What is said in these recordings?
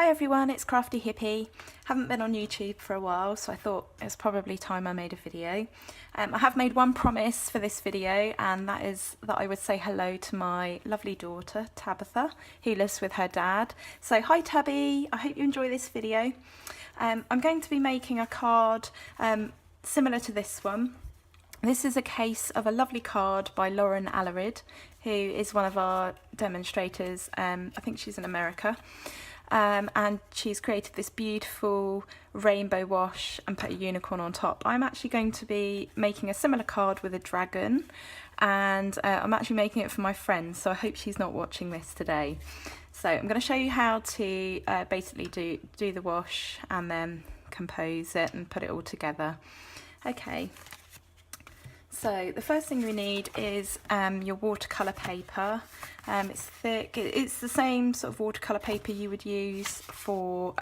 Hi everyone, it's Crafty Hippy. Haven't been on YouTube for a while, so I thought it was probably time I made a video. I have made one promise for this video, and that is that I would say hello to my lovely daughter, Tabitha, who lives with her dad. So hi Tabby, I hope you enjoy this video. I'm going to be making a card similar to this one. This is a case of a lovely card by Lauren Alarid, who is one of our demonstrators. I think she's in America. And she's created this beautiful rainbow wash and put a unicorn on top. I'm actually going to be making a similar card with a dragon, and I'm actually making it for my friend, so I hope she's not watching this today. So I'm going to show you how to basically do the wash and then compose it and put it all together. Okay. So the first thing we need is your watercolour paper. It's thick. It's the same sort of watercolour paper you would use for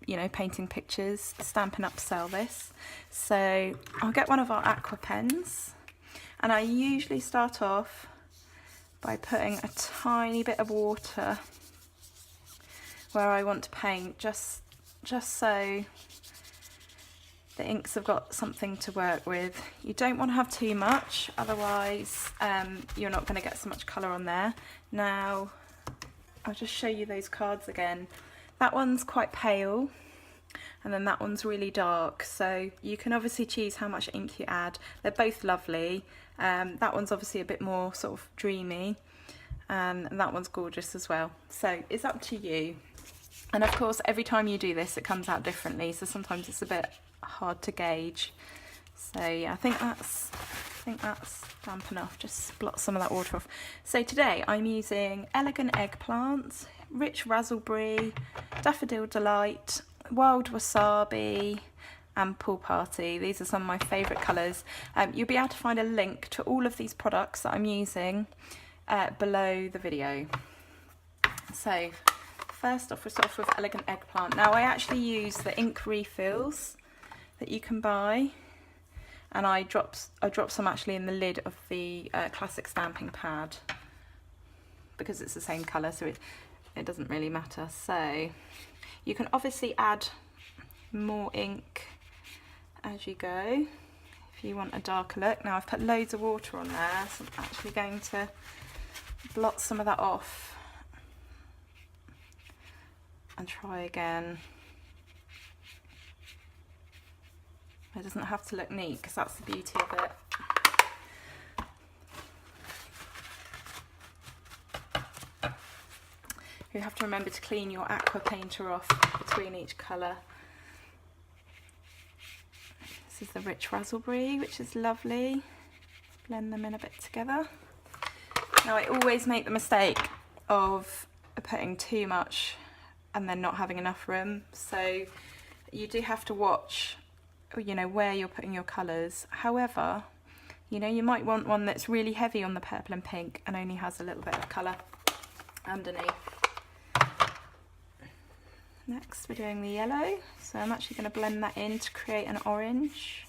you know, painting pictures. Stampin Up sell this. So I'll get one of our Aqua pens, and I usually start off by putting a tiny bit of water where I want to paint, just so the inks have got something to work with. You don't want to have too much, otherwise you're not going to get so much colour on there. Now I'll just show you those cards again. That one's quite pale, and then that one's really dark, so you can obviously choose how much ink you add. They're both lovely. That one's obviously a bit more sort of dreamy, and that one's gorgeous as well. So it's up to you. And of course, every time you do this, it comes out differently, so sometimes it's a bit hard to gauge. So yeah, I think that's damp enough. Just blot some of that water off. So today I'm using Elegant Eggplant, Rich Razzleberry, Daffodil Delight, Wild Wasabi and Pool Party. These are some of my favourite colours. You'll be able to find a link to all of these products that I'm using below the video. So first off, we'll start off with Elegant Eggplant. Now I actually use the ink refills that you can buy, and I drop some actually in the lid of the classic stamping pad because it's the same colour, so it doesn't really matter. So you can obviously add more ink as you go if you want a darker look. Now I've put loads of water on there, so I'm actually going to blot some of that off and try again. It doesn't have to look neat, because that's the beauty of it. You have to remember to clean your Aqua Painter off between each colour. This is the Rich Razzleberry, which is lovely. Blend them in a bit together. Now I always make the mistake of putting too much and then not having enough room, so you do have to watch, you know, where you're putting your colours. However, you know, you might want one that's really heavy on the purple and pink and only has a little bit of colour underneath. Next we're doing the yellow, so I'm actually going to blend that in to create an orange.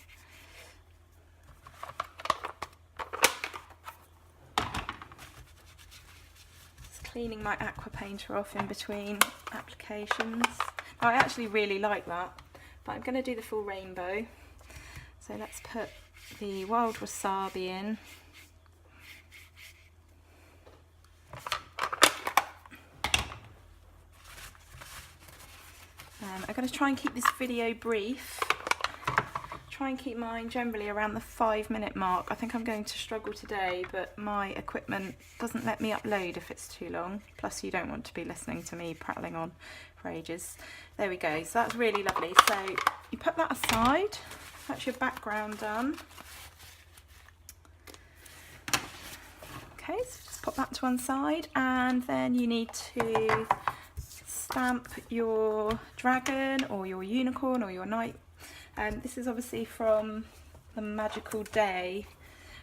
Just cleaning my Aqua Painter off in between applications. Now I actually really like that, but I'm going to do the full rainbow. So let's put the Wild Wasabi in. I'm going to try and keep this video brief. Try and keep mine generally around the 5-minute mark. I think I'm going to struggle today, but my equipment doesn't let me upload if it's too long. Plus you don't want to be listening to me prattling on for ages. There we go, so that's really lovely. So you put that aside, that's your background done. Okay, so just pop that to one side, and then you need to stamp your dragon or your unicorn or your knight. This is obviously from the Magical Day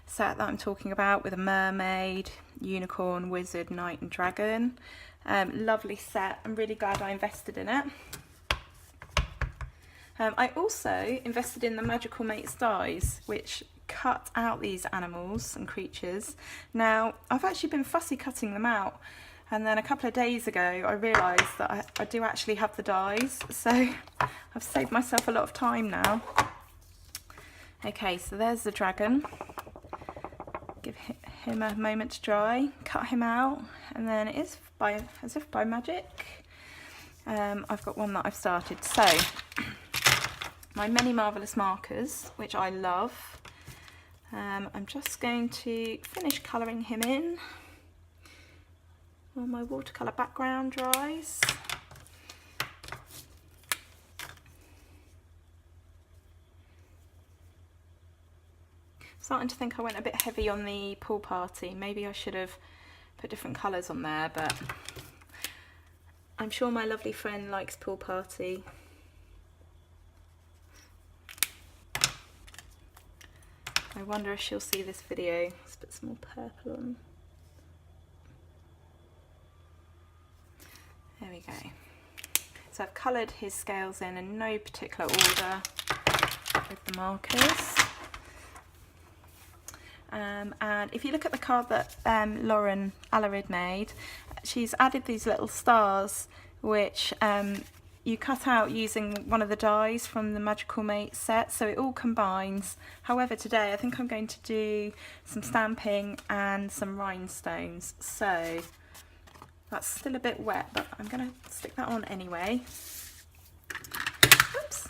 set that I'm talking about, with a mermaid, unicorn, wizard, knight and dragon. Lovely set. I'm really glad I invested in it. I also invested in the Magical Mates dies, which cut out these animals and creatures. Now I've actually been fussy cutting them out And then a couple of days ago I realised that I do actually have the dies, so I've saved myself a lot of time now. Okay, so there's the dragon. Give him a moment to dry, cut him out, and then it is as if by magic. I've got one that I've started. So my many marvellous markers, which I love. I'm just going to finish colouring him in while my watercolour background dries. Starting to think I went a bit heavy on the pool party. Maybe I should have put different colours on there, but I'm sure my lovely friend likes pool party. I wonder if she'll see this video. Let's put some more purple on. There we go. So I've coloured his scales in no particular order with the markers. And if you look at the card that Lauren Alarid made, she's added these little stars which you cut out using one of the dies from the Magical Mate set, so it all combines. However, today I think I'm going to do some stamping and some rhinestones, so that's still a bit wet, but I'm going to stick that on anyway. Oops.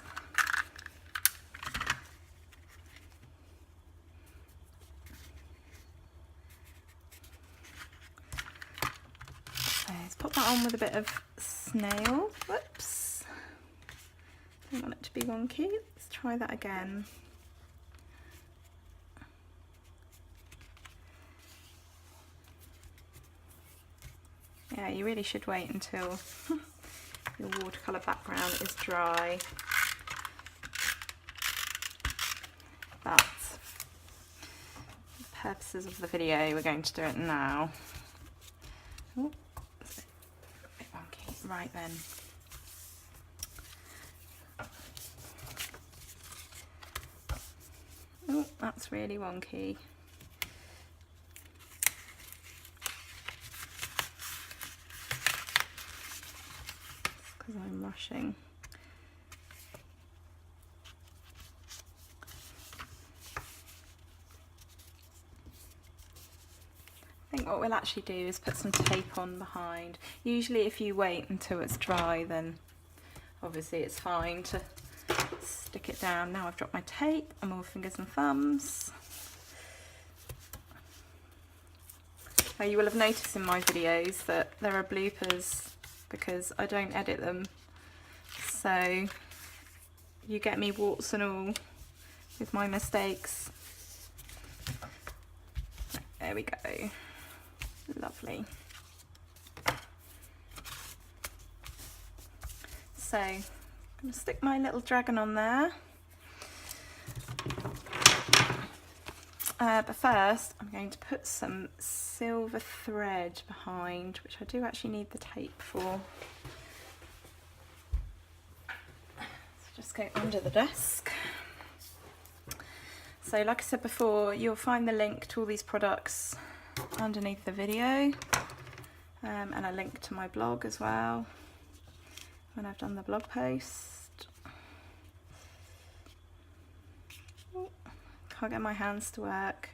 So let's put that on with a bit of snail. Whoops. Don't want it to be wonky. Let's try that again. Yeah, you really should wait until your watercolour background is dry. But for the purposes of the video, we're going to do it now. Ooh, that's a bit wonky. Right then. Oh, that's really wonky. Because I'm rushing. I think what we'll actually do is put some tape on behind. Usually if you wait until it's dry, then obviously it's fine to stick it down. Now I've dropped my tape, and more fingers and thumbs. Now you will have noticed in my videos that there are bloopers because I don't edit them, so you get me warts and all with my mistakes. There we go. Lovely. So I'm going to stick my little dragon on there. But first I'm going to put some silver thread behind, which I do actually need the tape for. So just go under the desk. So like I said before, you'll find the link to all these products underneath the video, and a link to my blog as well when I've done the blog post. Can't get my hands to work.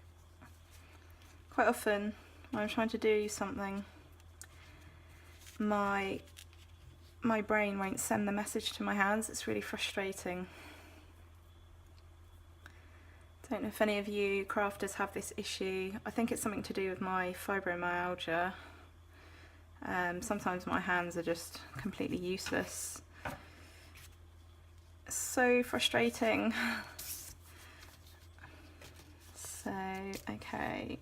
Quite often when I'm trying to do something, my brain won't send the message to my hands. It's really frustrating. Don't know if any of you crafters have this issue. I think it's something to do with my fibromyalgia. Sometimes my hands are just completely useless. It's so frustrating. So, okay.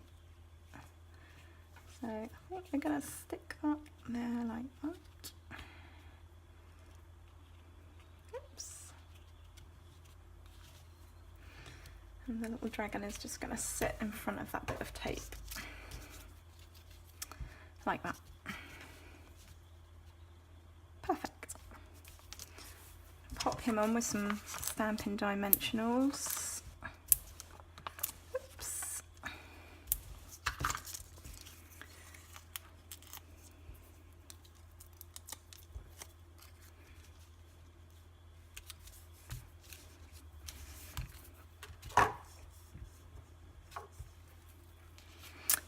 So I think we're going to stick that there like that. Oops. And the little dragon is just going to sit in front of that bit of tape. Like that. Perfect. Pop him on with some Stampin' Dimensionals.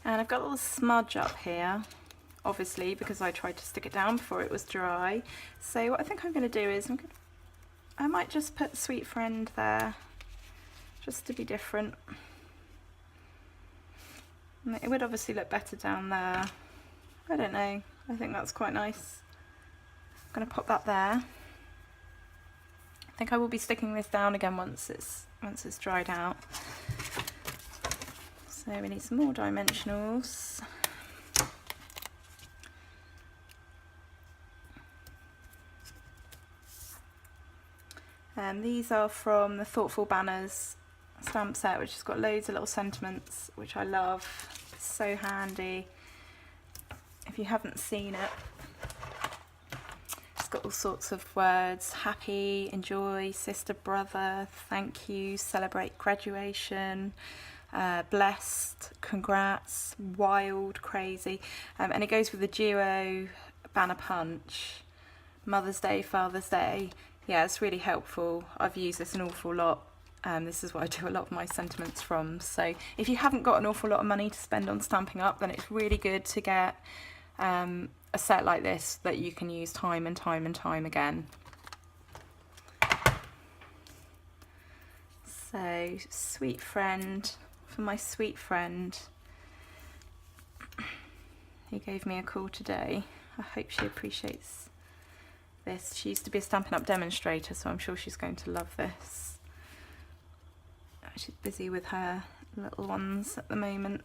And I've got a little smudge up here, obviously because I tried to stick it down before it was dry. So what I think I'm going to do is I might just put Sweet Friend there, just to be different. And it would obviously look better down there. I don't know, I think that's quite nice. I'm going to pop that there. I think I will be sticking this down again once it's dried out. So we need some more dimensionals. These are from the Thoughtful Banners stamp set, which has got loads of little sentiments, which I love. It's so handy. If you haven't seen it, it's got all sorts of words: happy, enjoy, sister, brother, thank you, celebrate graduation, blessed, congrats, wild, crazy, and it goes with the duo banner punch, Mother's Day, Father's Day. Yeah, it's really helpful. I've used this an awful lot. This is what I do a lot of my sentiments from. So if you haven't got an awful lot of money to spend on Stampin' Up, then it's really good to get a set like this that you can use time and time and time again. So, Sweet Friend, for my sweet friend who gave me a call today. I hope she appreciates this. She used to be a Stampin' Up demonstrator, so I'm sure she's going to love this. She's busy with her little ones at the moment.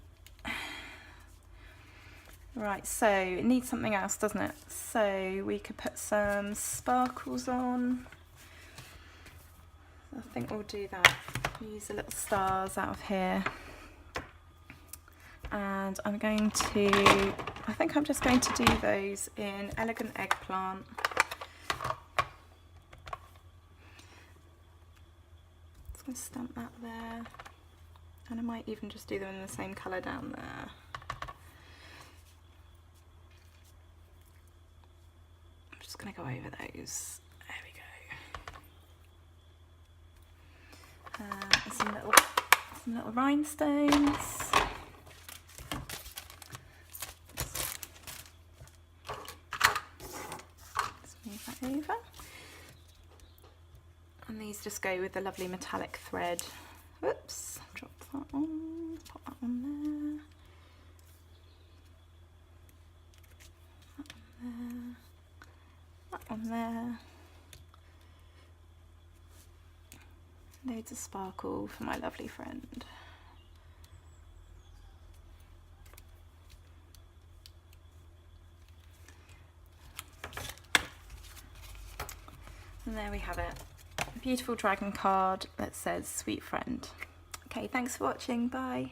Right, so it needs something else, doesn't it? So we could put some sparkles on. I think we'll do that. Use the little stars out of here. And I think I'm just going to do those in Elegant Eggplant. Just going to stamp that there. And I might even just do them in the same colour down there. I'm just going to go over those. There we go. And some little rhinestones. Over, and these just go with the lovely metallic thread. Whoops, drop that on, pop that on there, that on there, loads of sparkle for my lovely friend. And there we have it, a beautiful dragon card that says Sweet Friend. Okay, thanks for watching, bye.